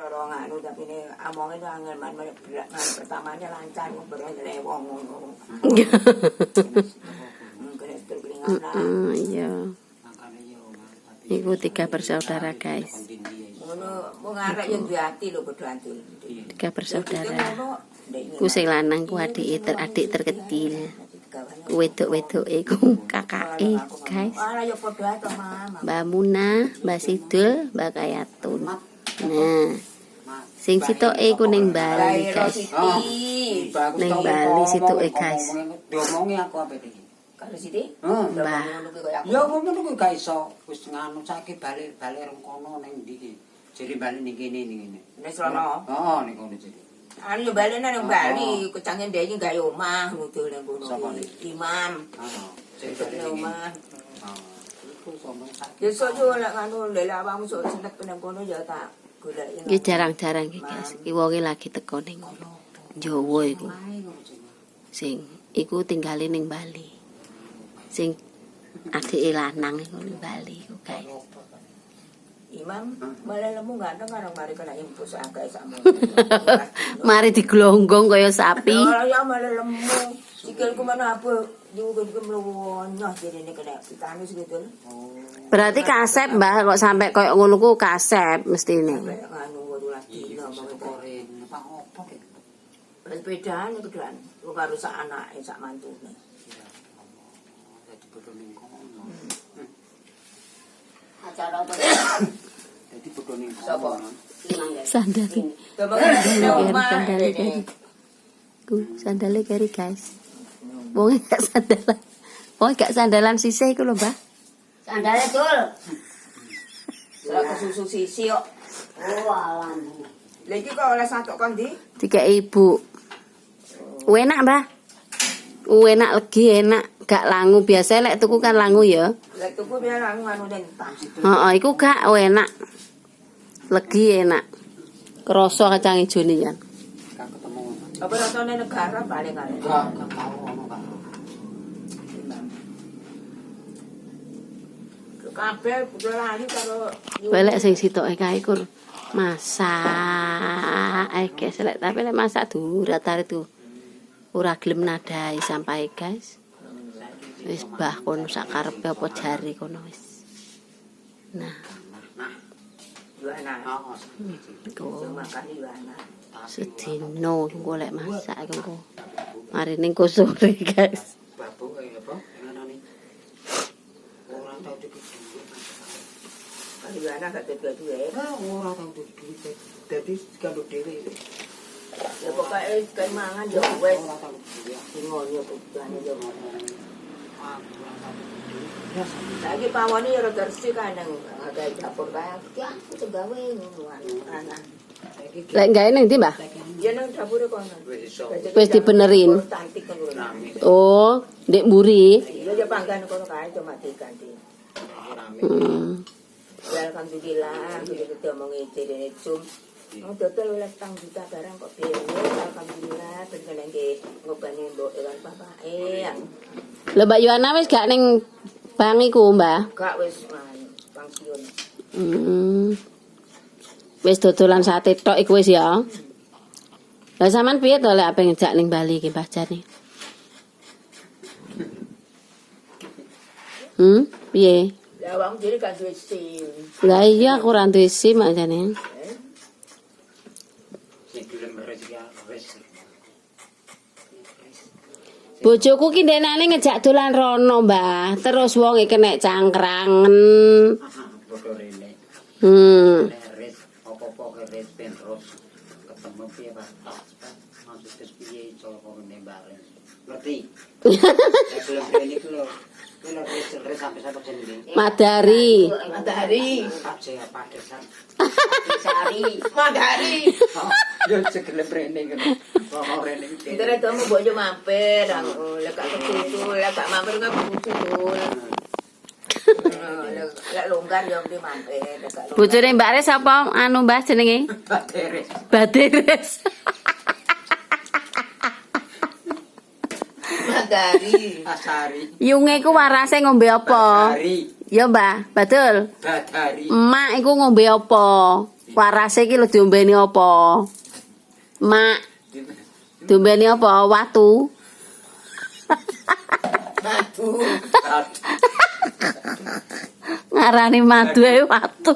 Orang anu tapi ini amongnya tuh angin pertamanya lancar ngobrol dari wong ngono. Kena terkelingan. Iya. Iku 3 bersaudara guys. Ngono mau ngarep yang duwe ati lho padha antul. 3 bersaudara. Ku sing lanang ku adik terkecil. Ku wedok-wedok iku kakake guys. Ora ya padha to Mama. Mbak Muna, Mbak Sidul, Mbak Kayatun. Nah, sing sitoke iku ning Bali guys. Ning Bali sitoke guys. Diomongi aku apa iki? Kalau Siti? Mbah. Ya ngono kuwi gak iso. Wis nganu saiki bali rung kono ning ndi iki. Jere bali ning kene ning ngene. Wis rono. Heeh, ning kono jere. Anu yo bali nang Bali, kecangen dhek iki gawe omah ngudul nang kono. Sapa nih? Imam. Heeh. Jere Gawe bali ning omah. Heeh. Iku sama sak. Besok yo lek anu lek awakmu sok seneng nang kono ya tak goleki. Iki jarang-jarang iki guys. Iki wonge lagi teko ning Jawa iku. Sing iku tinggale ning Bali. Sing adike lanang iku ning Bali iku guys. Imam malah lemu ganteng karo mari kena impus akeh sakmu. Mari diglonggong kaya sapi. Ya malah lemu. Sikilku mana apa juga mlonyoh jerene kena pitanus gitu. Berarti kasep Mbah kok sampai koyo ngono ku kasep mestine. Anu werulas dina Koren apa opo ki? Bedaan keduan. Wong karo sak anake sak mantune. Dadi bodho ning kono. Acara apa? Dadi bodho ning kono. Sapa? Sandal. Sandale keri guys. Wong gak sandalan. Wong gak sandalan sisih iku lho, Mbah. Sandale dul. Ora kesusu sisi kok. Oh alam. Lha iki kok oleh satok kon ndi? Dikek ibu. Enak, Mbah. Enak legi enak, gak langu biasa lek tuku kan langu ya. Lek tuku biar aku anu den tas. Heeh, iku gak enak. Legi enak. Krasa kacang ijone ya. Gak ketemu. Apa rasane negara paling kare. Gak tau ono kan. Kabeh udah lali karo Welek sing sitoke kae kur masak. Guys, lek tapi lek masak durat itu ora gelem nadai sampai guys. Wis bah kono sak karepe apa jari kono wis. Nah, Yuana. iku Makan Yuana. sedino golek masak iku. Mari ning ko sore guys. Babu apa? Nganane. Ora tau cukup. Kan Yuana gak duwe. Ora tau cukup. Dadi kanduk dhewe. Ya pokoke kayak mangan yo wis. Ora tau. Ngono kebutuhane yo. Ya Lagi pawone yo rada resik kadang agak dapur kae. Ya aku segawe ngono ana. Lek gawe ning ndi, Mbah? Ya nang dapure kono. Wis dibenerin. Cantik kan ngono. Oh, ndek mburi. Ya ya panggan kono kae cuma diganti. Ya alhamdulillah kita omongi cerene cum. Oh total oleh tang juta barang kok dhewe alhamdulillah ben kene nggih ngobani mbok lan bapake. Lho Mbak Yohana wis gak ning bang iku, Mbah? Gak wis pensiun. Wis dodolan sate tok iku wis ya. Lah sampean piye to lek ape ngejak ning Bali iki Mbah Jani? Piye? Ya wong dhewe kan duwe SIM. Lah iya aku ora duwe SIM ajane. Bojoku ki ndenane ngejak dolan rono, Mbah. Terus wonge kena cangkrangen. Bodho rene. Res apa-apa res ben terus ketemu piye Pak? Maksudnya piye cara ngene bareng. Ngerti? Nek belum rene ku lho. Ku lho res sampai sapa jenenge? Madari. Matahari. Aja apa desan. Sari. Matahari. Yo segelem rene ngono. Kok rene iki. Intare tomu bojo mampir, lek gak ketutu, lek gak mampir gak ketutu. Lek longgar yo mesti mampir, lek gak longgar. Bojone Mbak Res apa anu Mbah jenenge? Bateres. Baderes. Matahari. Asari. Yunge ku warase ngombe apa? Badari. Ya, Mbah, betul. Badari. Emak iku ngombe apa? Warase iki lho diombeni apa? Mak, diombeni apa? Watu. Madu. Ngarani madu ae watu.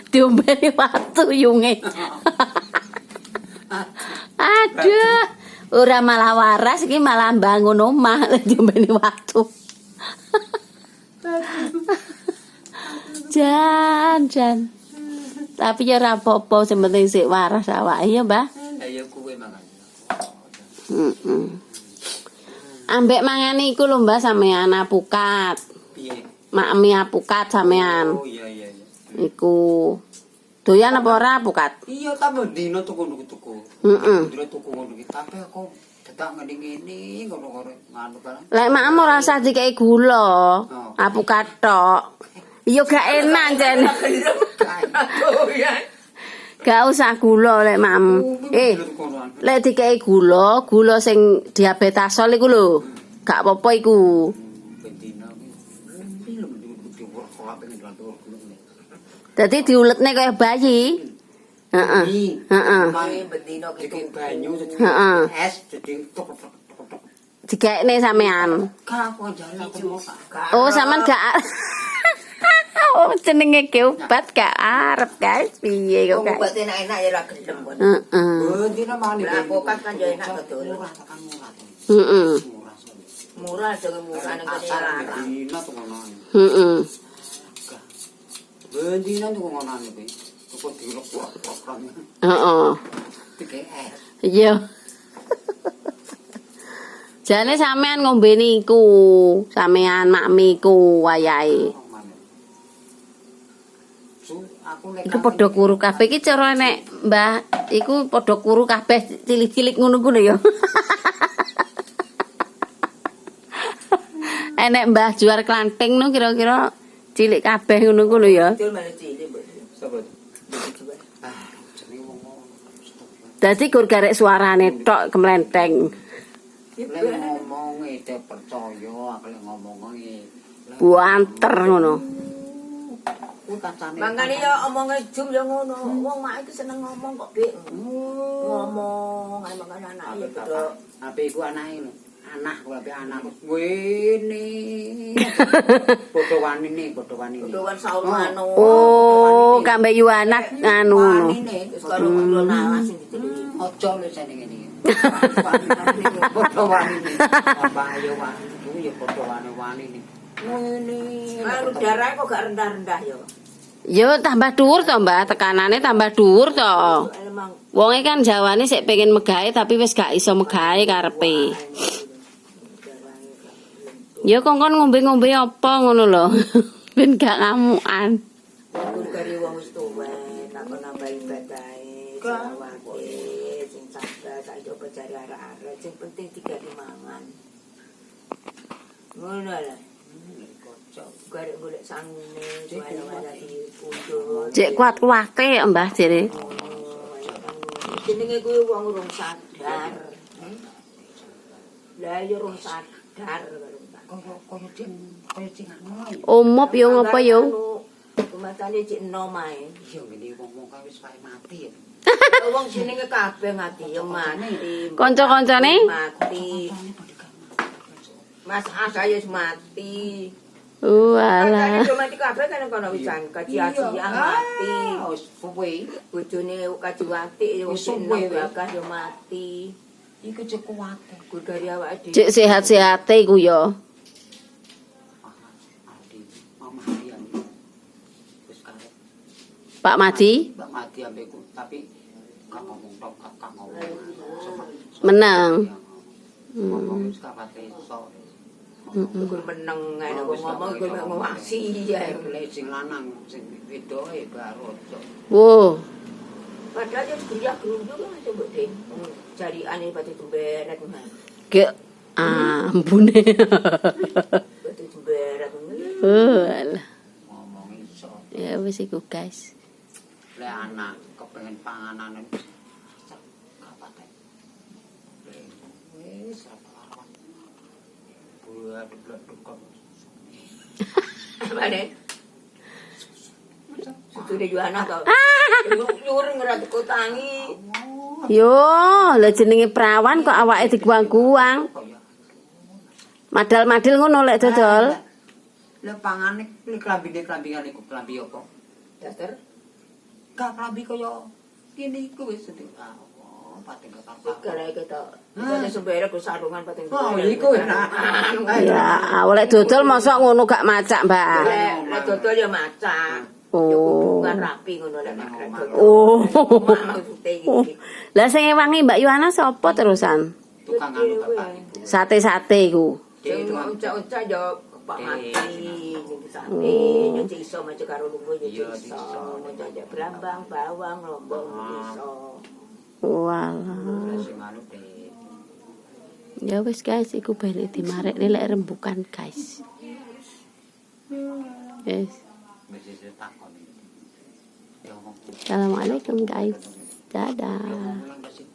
Diombeni watu yunge. Aduh, ora malah waras iki malah bangun omah diombeni watu. Jan. Tapi ya ora apa-apa, sing penting sik waras awake ya, Mbah. Ayo kuwe mangan. Heeh. Ambek mangane iku lho Mbah sampean apukat. Piye? Makmi apukat sampean. Oh iya. Iku. Doyan apa ora apukat? Iya tambah dino tuku. Heeh. Dino tuku ngono iki. Tapi aku tetak ngene ngono karo nganu barang. Lek makmu ora usah dikei gula. Apukat tok. Iya gak enak jan. Oh ya. Gak usah gula lek makmu. Lek dikei gula sing diabetazol iku lho. Gak apa-apa iku. Bendina iki. Film diworko apa ning lantur gulune. Dadi diuletne kaya bayi. Heeh. Heeh. Mari bendino iki banyu Heeh. es jadi tok. Dikekne sampean. Gak aku jalan aku mau. Oh, sampean gak oh, jenenge ke obat gak arep, guys. Piye kok, guys? Obat enak-enak ya ora gelem kon. Heeh. Bendina mani. Lah apokat kan yo enak betul. Murah tekan murah. Heeh. Murah dengan murah nang kene Asal larang. bendina tuh ngono. Heeh. Bendina tuh ngono iki. Kok dilek-lek. Heeh. Dike es. Iya. Jane sampean ngombeni iku, sampean makmi iku wayahe. Iku padha kuru kabeh iki cara nek Mbah iku padha kuru kabeh cilik-cilik ngono ku lho ya. Enek Mbah juar klanting no kira-kira cilik kabeh ngono ku lho ya. Betul malah cilik, Mbak. Sapa? Jenenge wong ngono. Dadi gur garek suarane tok kemlenteng. Lek ngomong itu percaya, aku lek ngomong iki. Buanter ngono. Ku kancane. Mangkane yo omonge jum yo ngono. Wong mak iki seneng ngomong kok, Dik. Ngomong ae mangkane anak ya bedok. Ape iku anake lho. Anak ku ape anak. Wene. Padha wanine. Doan saur mano. Oh, kambe yu anak anu ngono. Wis karo kula nalas sing diteliti. Ojo lho jane ngene iki. Padha wanine. Apa ayo wani ya padha wani-wanine. Ngene. Anu darah kok gak rendah-rendah yo. Yo tambah dhuwur to, Mbah, tekanane tambah dhuwur to. Emang Wonge kan jawane sik pengen megahe tapi wis gak iso megahe karepe. Ya kongkon ngombe-ngombe apa ngono lho. Ben gak ngamukan. Kudu kari wong wis tuwa, nak nambahi badahe, sawake, sing sabar, sak coba cari arek-arek, sing penting tiga dimangan. Ngono lah. Garek golek sangune, wala-wala dipundur. Cek kuat-kuate Mbah jere. Jenenge kuwi wong urung sadar. Lah yo urung sadar karo Kaya cing anu. Omop yo ngopo yo? Matane cek enom ae. Iya ngene wong-wong kae wis pae mati ya. Wong jenenge kabeh ngati yo mati. Kanca-kancane? Mati. Mas Asa yo mati. Walah. Matane yo mati kabeh kan kono wis kaji-ajian mati. Wis suwe. Bojone kajiwati yo wis bakal yo mati. Iku cek kuat. Kuwi dari awake dhewe. Cek sehat-sehate iku yo. Pak Madi Mbak Madi ambeku tapi gak ngomong tok gak ngomong. menang. Ngomong wis kapate iso. Kuwi meneng ngene kok ngomong kuwi ngawasi ya. Lek sing lanang sing wedoke baru aja. Wo, Padahal yo geriak-gerunduk kan coba deh. Jariane batu jemberet ngono. ge ampune. Batu jemberet ngono. Alah. Ngomong iso. Ya wis iku guys. Lek anak kepengen panganan kapate. Wis apa-apa. Buat blok-blok. Mane. Sudah Yohana kok. Nyuring ora teko tangi. Yo, lha jenenge perawan kok awake diguang-guang. Madal-madil ngono lek dodol. Lah pangane klambi-klambingan iku klambi apa? Daster. Gak klambi kaya kene iku wis sedih. Pating kata. Gara kita. Kita sembere ku sarungan pating. Oh, iku enak. Ya, lek dodol mosok ngono gak macak, Mbak. Lek dodol ya macak. Oh. Ya hubungan rapi ngono lek dodol. Oh. Maksudnya iki. Lah sing ewangi Mbak Yohana sapa terusan? Tukang anu bapak ibu. Sate-sate iku. Sing unca-unca ya Pak Mati ning sate, yo iso maca karo lungguh yo iso. Njajak brambang, bawang, lombong iso. Walah. Sing anu deh. Ya wis guys, iku balik dimarekne lek rembukan guys. Yes. Wis takon. Ya ngomong. Assalamualaikum guys. Dadah.